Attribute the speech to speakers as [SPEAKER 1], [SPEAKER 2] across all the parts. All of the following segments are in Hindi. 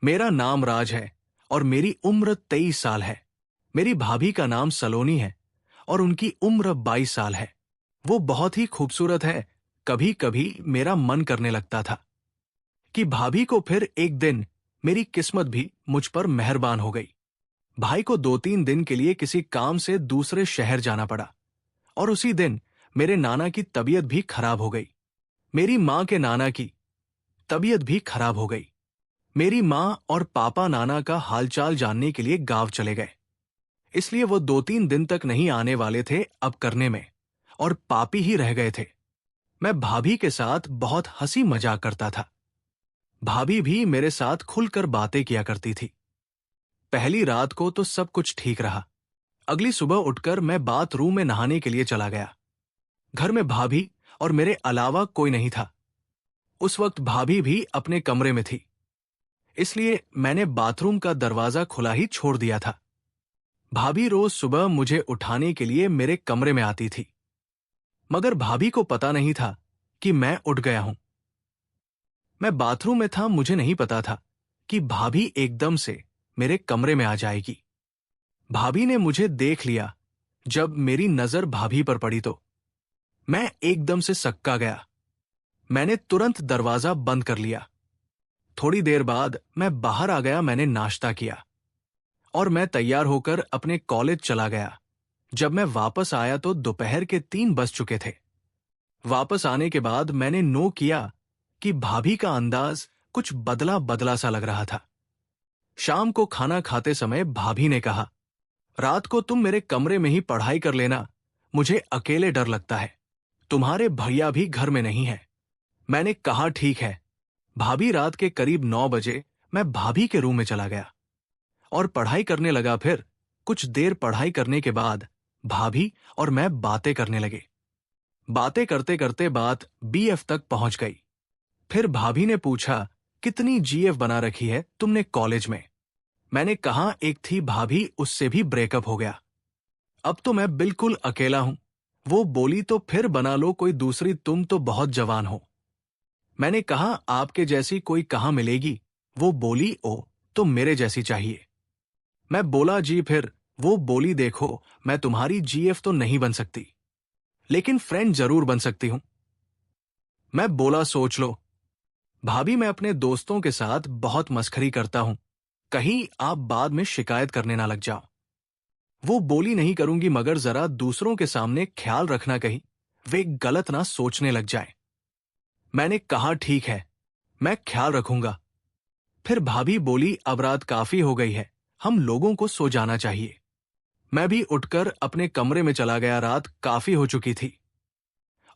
[SPEAKER 1] मेरा नाम राज है और मेरी उम्र 23 साल है। मेरी भाभी का नाम सलोनी है और उनकी उम्र 22 साल है। वो बहुत ही खूबसूरत है। कभी कभी मेरा मन करने लगता था कि भाभी को फिर एक दिन मेरी किस्मत भी मुझ पर मेहरबान हो गई। भाई को 2-3 दिन के लिए किसी काम से दूसरे शहर जाना पड़ा और उसी दिन मेरे नाना की तबीयत भी खराब हो गई। मेरी माँ के नाना की तबीयत भी खराब हो गई। मेरी माँ और पापा नाना का हालचाल जानने के लिए गांव चले गए, इसलिए वो 2-3 दिन तक नहीं आने वाले थे अब करने में, और पापी ही रह गए थे। मैं भाभी के साथ बहुत हंसी मजाक करता था। भाभी भी मेरे साथ खुलकर बातें किया करती थी। पहली रात को तो सब कुछ ठीक रहा। अगली सुबह उठकर मैं बाथरूम में नहाने के लिए चला गया। घर में भाभी और मेरे अलावा कोई नहीं था। उस वक्त भाभी भी अपने कमरे में थी, इसलिए मैंने बाथरूम का दरवाजा खुला ही छोड़ दिया था। भाभी रोज सुबह मुझे उठाने के लिए मेरे कमरे में आती थी, मगर भाभी को पता नहीं था कि मैं उठ गया हूं। मैं बाथरूम में था, मुझे नहीं पता था कि भाभी एकदम से मेरे कमरे में आ जाएगी। भाभी ने मुझे देख लिया। जब मेरी नजर भाभी पर पड़ी तो मैं एकदम से सक्का गया। मैंने तुरंत दरवाजा बंद कर लिया। थोड़ी देर बाद मैं बाहर आ गया। मैंने नाश्ता किया और मैं तैयार होकर अपने कॉलेज चला गया। जब मैं वापस आया तो दोपहर के 3 बज चुके थे। वापस आने के बाद मैंने नो किया कि भाभी का अंदाज कुछ बदला बदला सा लग रहा था। शाम को खाना खाते समय भाभी ने कहा, रात को तुम मेरे कमरे में ही पढ़ाई कर लेना, मुझे अकेले डर लगता है। तुम्हारे भैया भी घर में नहीं है। मैंने कहा ठीक है। भाभी रात के करीब 9 बजे मैं भाभी के रूम में चला गया और पढ़ाई करने लगा। फिर कुछ देर पढ़ाई करने के बाद भाभी और मैं बातें करने लगे। बातें करते करते बात बीएफ तक पहुंच गई। फिर भाभी ने पूछा, कितनी जीएफ बना रखी है तुमने कॉलेज में? मैंने कहा एक थी भाभी, उससे भी ब्रेकअप हो गया। अब तो मैं बिल्कुल अकेला हूं। वो बोली, तो फिर बना लो कोई दूसरी, तुम तो बहुत जवान हो। मैंने कहा आपके जैसी कोई कहां मिलेगी? वो बोली, ओ तो मेरे जैसी चाहिए। मैं बोला जी। फिर वो बोली, देखो मैं तुम्हारी जीएफ तो नहीं बन सकती, लेकिन फ्रेंड जरूर बन सकती हूं। मैं बोला सोच लो। भाभी, मैं अपने दोस्तों के साथ बहुत मस्खरी करता हूं, कहीं आप बाद में शिकायत करने ना लग जाओ। वो बोली, नहीं करूंगी, मगर जरा दूसरों के सामने ख्याल रखना कहीं वे गलत ना सोचने लग जाए। मैंने कहा ठीक है, मैं ख्याल रखूंगा। फिर भाभी बोली, अब रात काफी हो गई है, हम लोगों को सो जाना चाहिए। मैं भी उठकर अपने कमरे में चला गया। रात काफी हो चुकी थी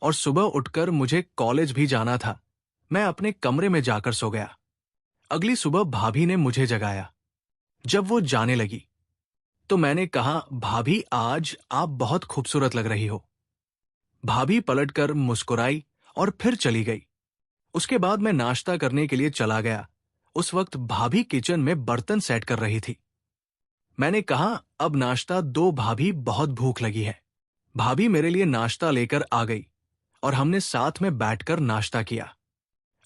[SPEAKER 1] और सुबह उठकर मुझे कॉलेज भी जाना था। मैं अपने कमरे में जाकर सो गया। अगली सुबह भाभी ने मुझे जगाया। जब वो जाने लगी तो मैंने कहा, भाभी आज आप बहुत खूबसूरत लग रही हो। भाभी पलटकर मुस्कुराई और फिर चली गई। उसके बाद मैं नाश्ता करने के लिए चला गया। उस वक्त भाभी किचन में बर्तन सेट कर रही थी। मैंने कहा, अब नाश्ता दो भाभी, बहुत भूख लगी है। भाभी मेरे लिए नाश्ता लेकर आ गई और हमने साथ में बैठकर नाश्ता किया।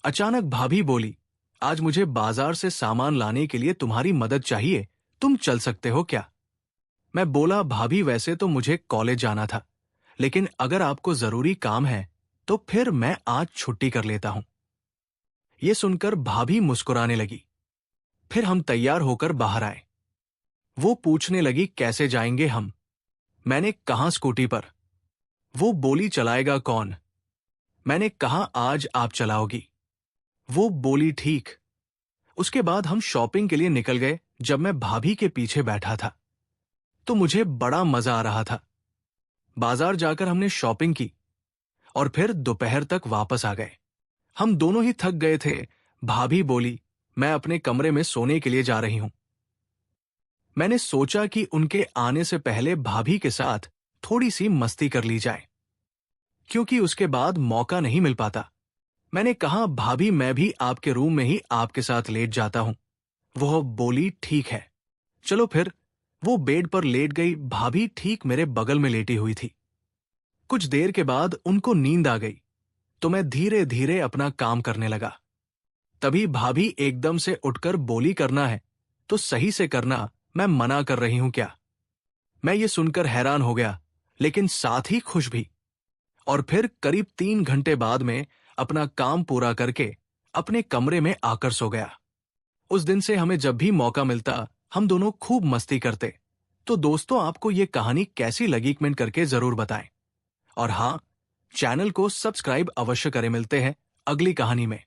[SPEAKER 1] अचानक भाभी बोली, आज मुझे बाजार से सामान लाने के लिए तुम्हारी मदद चाहिए, तुम चल सकते हो क्या? मैं बोला, भाभी वैसे तो मुझे कॉलेज जाना था, लेकिन अगर आपको जरूरी काम है तो फिर मैं आज छुट्टी कर लेता हूं। ये सुनकर भाभी मुस्कुराने लगी। फिर हम तैयार होकर बाहर आए। वो पूछने लगी, कैसे जाएंगे हम? मैंने कहा, स्कूटी पर। वो बोली, चलाएगा कौन? मैंने कहा, आज आप चलाओगी। वो बोली, ठीक। उसके बाद हम शॉपिंग के लिए निकल गए। जब मैं भाभी के पीछे बैठा था तो मुझे बड़ा मजा आ रहा था। बाजार जाकर हमने शॉपिंग की और फिर दोपहर तक वापस आ गए। हम दोनों ही थक गए थे। भाभी बोली, मैं अपने कमरे में सोने के लिए जा रही हूं। मैंने सोचा कि उनके आने से पहले भाभी के साथ थोड़ी सी मस्ती कर ली जाए, क्योंकि उसके बाद मौका नहीं मिल पाता। मैंने कहा, भाभी मैं भी आपके रूम में ही आपके साथ लेट जाता हूं। वो बोली, ठीक है चलो फिर। वो बेड पर लेट गई। भाभी ठीक मेरे बगल में लेटी हुई थी। कुछ देर के बाद उनको नींद आ गई तो मैं धीरे धीरे अपना काम करने लगा। तभी भाभी एकदम से उठकर बोली, करना है तो सही से करना, मैं मना कर रही हूं क्या। मैं ये सुनकर हैरान हो गया, लेकिन साथ ही खुश भी। और फिर करीब 3 घंटे बाद में अपना काम पूरा करके अपने कमरे में आकर सो गया। उस दिन से हमें जब भी मौका मिलता, हम दोनों खूब मस्ती करते। तो दोस्तों, आपको ये कहानी कैसी लगी कमेंट करके जरूर बताएं। और हाँ, चैनल को सब्सक्राइब अवश्य करें। मिलते हैं अगली कहानी में।